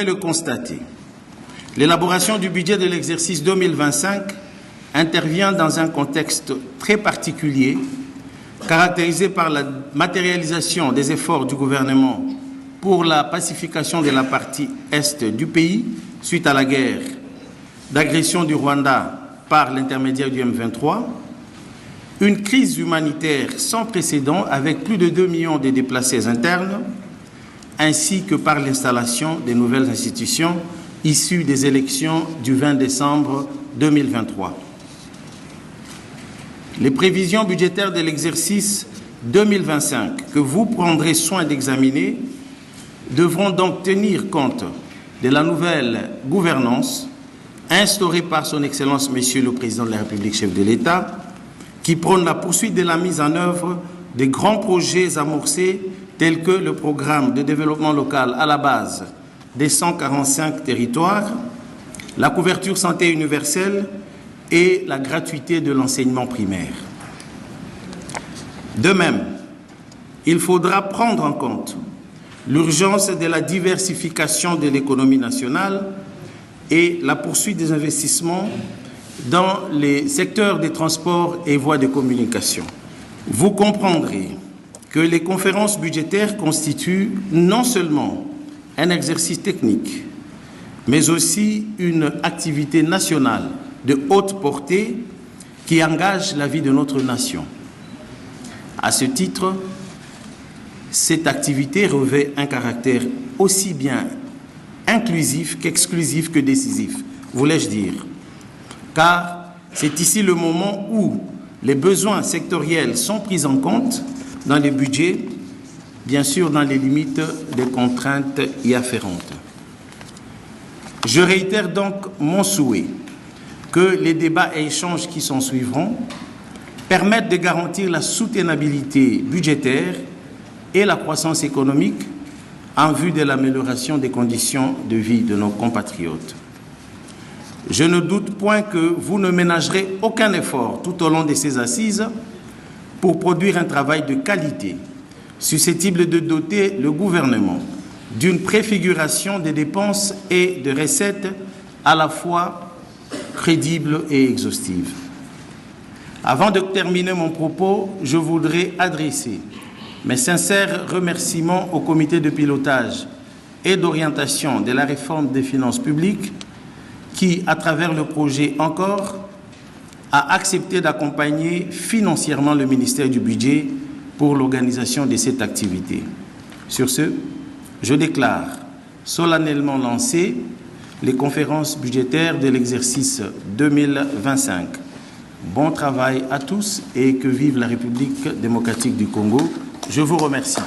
pouvez le constater, l'élaboration du budget de l'exercice 2025 intervient dans un contexte très particulier, caractérisé par la matérialisation des efforts du gouvernement pour la pacification de la partie est du pays suite à la guerre d'agression du Rwanda par l'intermédiaire du M23, une crise humanitaire sans précédent avec plus de 2 millions de déplacés internes, ainsi que par l'installation des nouvelles institutions issues des élections du 20 décembre 2023. Les prévisions budgétaires de l'exercice 2025 que vous prendrez soin d'examiner devront donc tenir compte de la nouvelle gouvernance instaurée par son Excellence Monsieur le Président de la République, chef de l'État, qui prône la poursuite de la mise en œuvre des grands projets amorcés tels que le programme de développement local à la base des 145 territoires, la couverture santé universelle et la gratuité de l'enseignement primaire. De même, il faudra prendre en compte l'urgence de la diversification de l'économie nationale et la poursuite des investissements dans les secteurs des transports et voies de communication. Vous comprendrez que les conférences budgétaires constituent non seulement un exercice technique, mais aussi une activité nationale de haute portée qui engage la vie de notre nation. À ce titre, cette activité revêt un caractère aussi bien inclusif qu'exclusif que décisif, voulais-je dire, car c'est ici le moment où les besoins sectoriels sont pris en compte dans les budgets, bien sûr dans les limites des contraintes y afférentes. Je réitère donc mon souhait que les débats et échanges qui s'en suivront permettent de garantir la soutenabilité budgétaire et la croissance économique en vue de l'amélioration des conditions de vie de nos compatriotes. Je ne doute point que vous ne ménagerez aucun effort tout au long de ces assises pour produire un travail de qualité susceptible de doter le gouvernement d'une préfiguration des dépenses et de recettes à la fois crédible et exhaustive. Avant de terminer mon propos, je voudrais adresser mes sincères remerciements au comité de pilotage et d'orientation de la réforme des finances publiques qui, à travers le projet Encore, a accepté d'accompagner financièrement le ministère du Budget pour l'organisation de cette activité. Sur ce, je déclare solennellement lancées les conférences budgétaires de l'exercice 2025. Bon travail à tous et que vive la République démocratique du Congo. Je vous remercie.